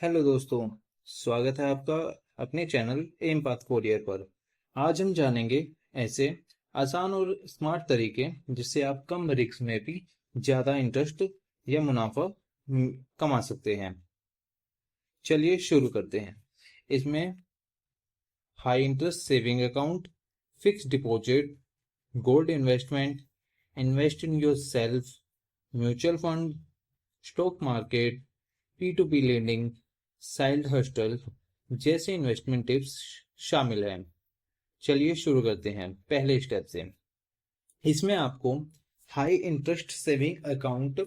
Hello दोस्तों। स्वागत है आपका अपने चैनल एम पाथ कोरियर पर। आज हम जानेंगे ऐसे आसान और स्मार्ट तरीके जिससे आप कम रिस्क में भी ज़्यादा इंटरेस्ट या मुनाफा कमा सकते हैं। चलिए शुरू करते हैं। इसमें high interest saving account, fix deposit, gold investment, invest in your self, mutual fund, stock market, P2P lending, side hostel जैसे इन्वेस्टमेंट टिप्स शामिल हैं। चलिए शुरू करते हैं पहले स्टेप से। इसमें आपको हाई इंटरेस्ट सेविंग अकाउंट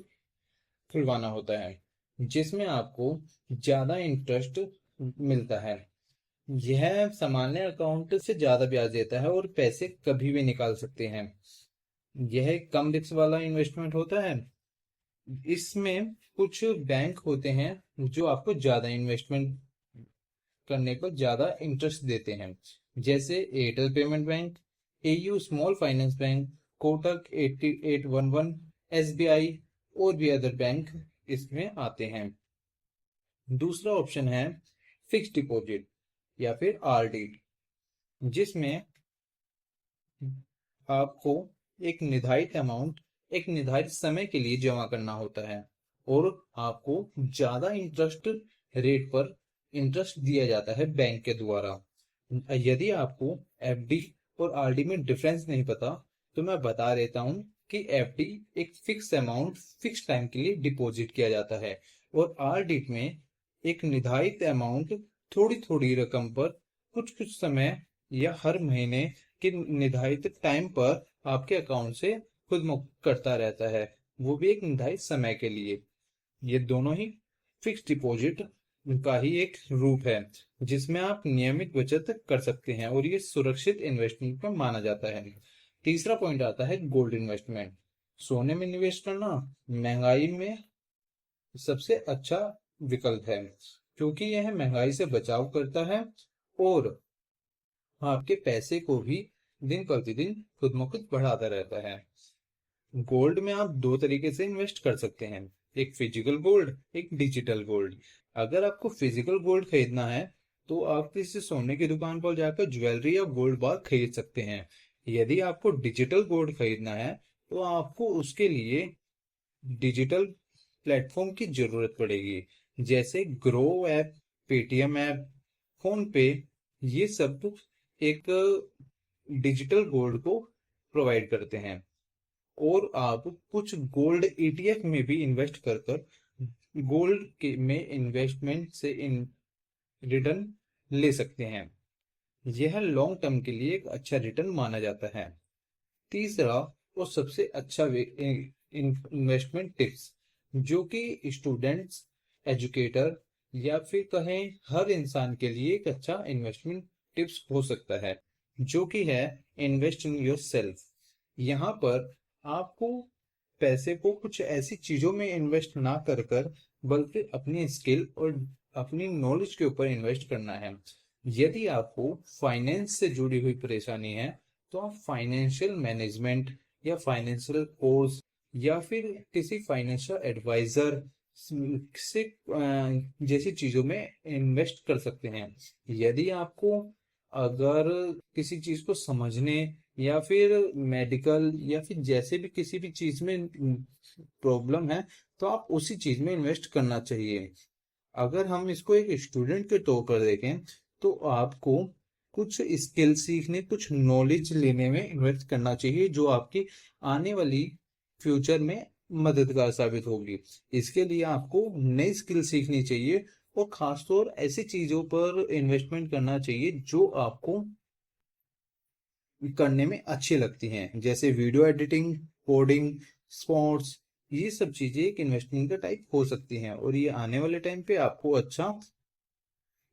खुलवाना होता है जिसमें आपको ज़्यादा इंटरेस्ट मिलता है। यह सामान्य अकाउंट से ज़्यादा ब्याज देता है और पैसे कभी भी निकाल सकते हैं। यह एक कम रिस्क वाला इन्वेस्टमेंट होता है। इसमें कुछ बैंक होते हैं जो आपको ज़्यादा इन्वेस्टमेंट करने पर ज़्यादा इंटरेस्ट देते हैं, जैसे Airtel payment bank, AU small finance bank, Kotak 8811, SBI और भी अदर बैंक इसमें आते हैं। दूसरा ऑप्शन है फिक्स डिपॉजिट या फिर आरडी, जिसमें आपको एक निर्धारित अमाउंट एक निर्धारित समय के लिए जमा करना होता है और आपको ज़्यादा इंटरेस्ट रेट पर इंटरेस्ट दिया जाता है बैंक के द्वारा। यदि आपको एफडी और आरडी में डिफरेंस नहीं पता तो मैं बता देता हूँ कि एफडी एक फिक्स अमाउंट फिक्स टाइम के लिए डिपॉजिट किया जाता है और आरडी में एक निर्धारित अमाउंट थोड़ी थोड़ी रकम पर कुछ कुछ समय या हर महीने के निर्धारित टाइम पर आपके अकाउंट से खुद मुक्त करता रहता है, वो भी एक निर्धारित समय के लिए। ये दोनों ही फिक्स डिपॉजिट का ही एक रूप है जिसमें आप नियमित बचत कर सकते हैं और ये सुरक्षित इन्वेस्टमेंट में माना जाता है। तीसरा पॉइंट आता है गोल्ड इन्वेस्टमेंट। सोने में निवेश करना महंगाई में सबसे अच्छा विकल्प है क्योंकि यह महंगाई से बचाव करता है और आपके पैसे को भी दिन प्रतिदिन खुद ब खुद बढ़ाता रहता है। गोल्ड में आप दो तरीके से इन्वेस्ट कर सकते हैं, एक फिजिकल गोल्ड, एक डिजिटल गोल्ड। अगर आपको फिजिकल गोल्ड खरीदना है तो आप किसी सोने की दुकान पर जाकर ज्वेलरी या गोल्ड बार खरीद सकते हैं। यदि आपको डिजिटल गोल्ड खरीदना है तो आपको उसके लिए डिजिटल प्लेटफॉर्म की जरूरत पड़ेगी, जैसे grow app, Paytm app, phone पे। ये सब एक डिजिटल गोल्ड को प्रोवाइड करते हैं और आप कुछ गोल्ड ईटीएफ में भी इन्वेस्ट कर कर गोल्ड के में इन्वेस्टमेंट से रिटर्न ले सकते हैं। यह लॉन्ग टर्म के लिए एक अच्छा रिटर्न माना जाता है। तीसरा और सबसे अच्छा इन्वेस्टमेंट टिप्स जो कि स्टूडेंट्स, एजुकेटर या फिर कहें हर इंसान के लिए एक अच्छा इन्वेस्टमेंट टिप्स हो सकता है, जो कि है इन्वेस्ट इन योर सेल्फ। यहाँ पर आपको पैसे को कुछ ऐसी चीजों में इन्वेस्ट ना कर कर बल्कि अपनी स्किल और अपनी नॉलेज के ऊपर इन्वेस्ट करना है। यदि आपको फाइनेंस से जुड़ी हुई परेशानी है तो आप फाइनेंशियल मैनेजमेंट या फाइनेंशियल कोर्स या फिर किसी फाइनेंशियल एडवाइजर से जैसी चीजों में इन्वेस्ट कर सकते हैं। यदि आपको अगर किसी चीज को समझने या फिर मेडिकल या फिर जैसे भी किसी भी चीज में प्रॉब्लम है तो आप उसी चीज में इन्वेस्ट करना चाहिए। अगर हम इसको एक स्टूडेंट के तौर पर देखें तो आपको कुछ स्किल सीखने, कुछ नॉलेज लेने में इन्वेस्ट करना चाहिए जो आपकी आने वाली फ्यूचर में मददगार साबित होगी। इसके लिए आपको नई स्किल सीखनी चाहिए और खासतौर ऐसी चीजों पर इन्वेस्टमेंट करना चाहिए जो आपको करने में अच्छी लगती हैं, जैसे वीडियो एडिटिंग, कोडिंग, स्पोर्ट्स। ये सब चीजें एक इन्वेस्टमेंट का टाइप हो सकती हैं और ये आने वाले टाइम पे आपको अच्छा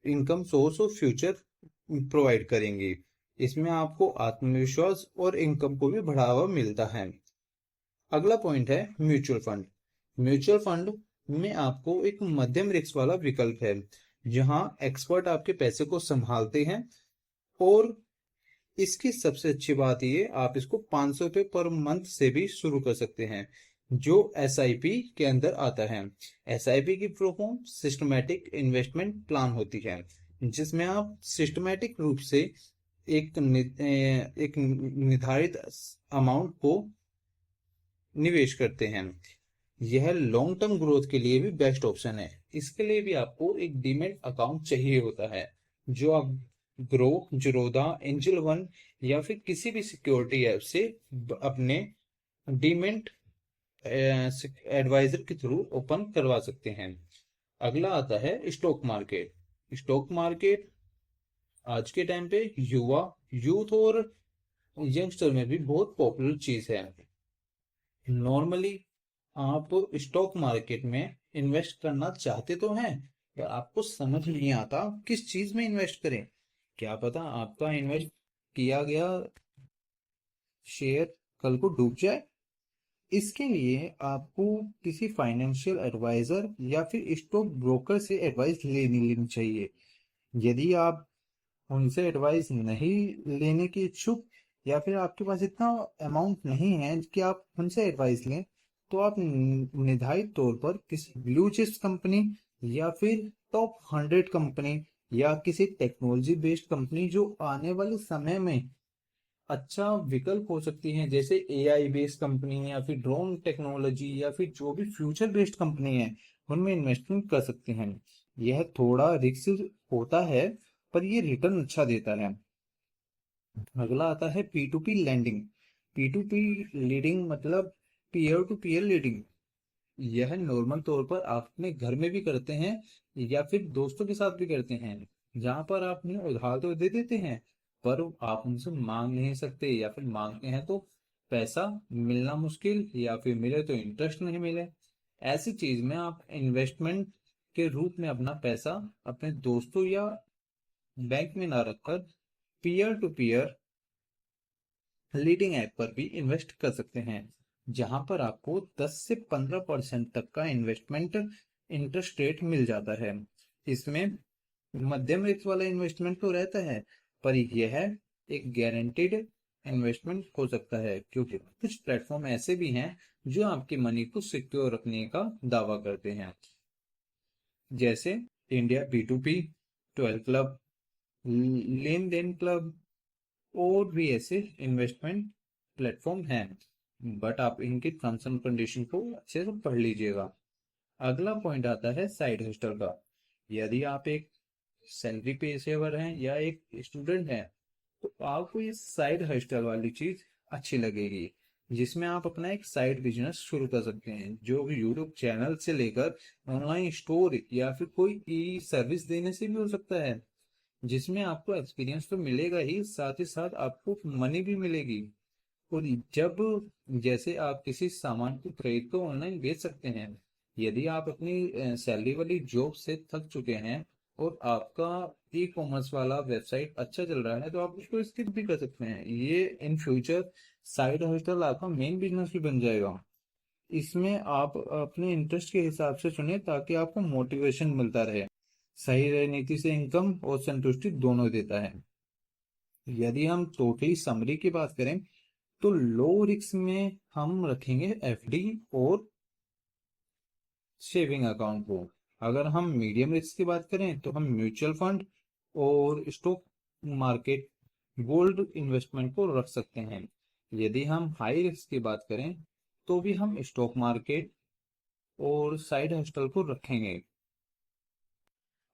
इनकम सोर्स और फ्यूचर प्रोवाइड करेंगे। इसमें आपको आत्मविश्वास और इनकम को भी बढ़ावा मिलता है। अगला पॉइंट है म्यूचुअल फंड। म्यूचुअल फंड में आपको एक मध्यम रिस्क वाला विकल्प है जहां एक्सपर्ट आपके पैसे को संभालते हैं और इसकी सबसे अच्छी बात ये आप इसको 500 रुपये पर मंथ से भी शुरू कर सकते हैं। जो एसआईपी के अंदर आता है। एसआईपी की full form systematic investment plan होती है, जिसमें आप सिस्टमैटिक रूप से एक निर्धारित अमाउंट को निवेश करते हैं। यह लॉन्ग टर्म ग्रोथ के लिए भी बेस्ट ऑप्शन है। इसके लिए भी आपको एक डीमेट अकाउंट चाहिए होता है, जो आप ग्रो, जीरोधा, एंजल वन या फिर किसी भी सिक्योरिटी ऐप से अपने डीमेट एडवाइजर के थ्रू ओपन करवा सकते हैं। अगला आता है स्टॉक मार्केट। स्टॉक मार्केट आज के टाइम पे यूथ और यंगस्टर में भी बहुत पॉपुलर चीज है। नॉर्मली आप स्टॉक मार्केट में इन्वेस्ट करना चाहते तो हैं, पर आपको समझ नहीं आता किस चीज में इन्वेस्ट करें। क्या पता आपका इन्वेस्ट किया गया शेयर कल को डूब जाए। इसके लिए आपको किसी फाइनेंशियल एडवाइजर या फिर स्टॉक ब्रोकर से एडवाइस लेनी चाहिए। यदि आप उनसे एडवाइस नहीं लेने की इच्छुक, या फिर आपके पास इतना अमाउंट नहीं है कि आप उनसे एडवाइस लें, तो आप निर्धारित तौर पर किसी ब्लू चिप्स कंपनी या फिर टॉप 100 कंपनी या किसी टेक्नोलॉजी बेस्ड कंपनी जो आने वाले समय में अच्छा विकल्प हो सकती हैं, जैसे एआई बेस्ड कंपनी या फिर ड्रोन टेक्नोलॉजी या फिर जो भी फ्यूचर बेस्ड कंपनी है, उनमें इन्वेस्टमेंट कर सकते हैं। यह थोड़ा रिस्क होता है, पर ये रिटर्न अच्छा देता है। अगला आता है P to P lending. P to P leading मतलब पीयर टू पीयर लीडिंग। यह नॉर्मल तौर पर आप अपने घर में भी करते हैं या फिर दोस्तों के साथ भी करते हैं, जहां पर आप उन्हें उधार तो दे देते हैं, पर आप उनसे मांग नहीं सकते, या फिर मांगते हैं तो पैसा मिलना मुश्किल, या फिर मिले तो इंटरेस्ट नहीं मिले। ऐसी चीज में आप इन्वेस्टमेंट के रूप में अपना पैसा अपने दोस्तों या बैंक में ना रखकर peer to peer leading app पर भी इन्वेस्ट कर सकते हैं, जहां पर आपको 10 से 15% तक का इन्वेस्टमेंट इंटरेस्ट रेट मिल जाता है। इसमें मध्यम रिस्क वाला इन्वेस्टमेंट तो रहता है, पर यह एक गारंटीड इन्वेस्टमेंट हो सकता है, क्योंकि कुछ प्लेटफॉर्म ऐसे भी हैं जो आपकी मनी को सिक्योर रखने का दावा करते हैं, जैसे इंडिया P2P, 12 क्लब, लेन देन क्लब और भी ऐसे इन्वेस्टमेंट प्लेटफॉर्म हैं। बट आप इनके टर्म्स एंड कंडीशन को अच्छे से पढ़ लीजिएगा। अगला पॉइंट आता है साइड हस्टल का। यदि आप एक सैलरी पेशेवर हैं या एक स्टूडेंट हैं, तो आपको ये साइड हस्टल वाली चीज अच्छी लगेगी, जिसमें आप अपना एक साइड बिजनेस शुरू कर सकते हैं, जो यूट्यूब चैनल से लेकर ऑनलाइन स्टोर या फिर कोई ई सर्विस देने से भी हो सकता है, जिसमें आपको एक्सपीरियंस तो मिलेगा ही, साथ ही साथ आपको मनी भी मिलेगी। और जब जैसे आप किसी सामान को खरीद कर ऑनलाइन बेच सकते हैं। यदि आप अपनी सैलरी वाली जॉब से थक चुके हैं और आपका ई कॉमर्स वाला वेबसाइट अच्छा चल रहा है, तो आप उसको स्किप भी कर सकते हैं। ये इन फ्यूचर साइड हस्टल आपका मेन बिजनेस भी बन जाएगा। इसमें आप अपने इंटरेस्ट के हिसाब से चुने, ताकि आपको मोटिवेशन मिलता रहे। सही रणनीति से इनकम और संतुष्टि दोनों देता है। यदि हम टोटली समरी की बात करें, तो लो रिस्क में हम रखेंगे एफडी और सेविंग अकाउंट को। अगर हम मीडियम रिस्क की बात करें, तो हम म्यूचुअल फंड और स्टॉक मार्केट, गोल्ड इन्वेस्टमेंट को रख सकते हैं। यदि हम हाई रिस्क की बात करें, तो भी हम स्टॉक मार्केट और साइड हस्टल को रखेंगे।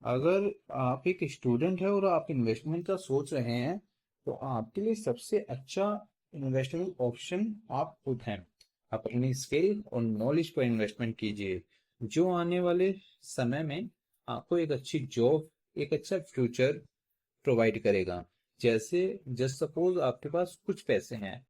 अगर आप एक स्टूडेंट है और आप इन्वेस्टमेंट का सोच रहे हैं, तो आपके लिए सबसे अच्छा इन्वेस्टमेंट ऑप्शन आप खुद हैं। आप अपनी स्किल और नॉलेज पर इन्वेस्टमेंट कीजिए, जो आने वाले समय में आपको एक अच्छी जॉब, एक अच्छा फ्यूचर प्रोवाइड करेगा। जैसे जस्ट सपोज आपके पास कुछ पैसे हैं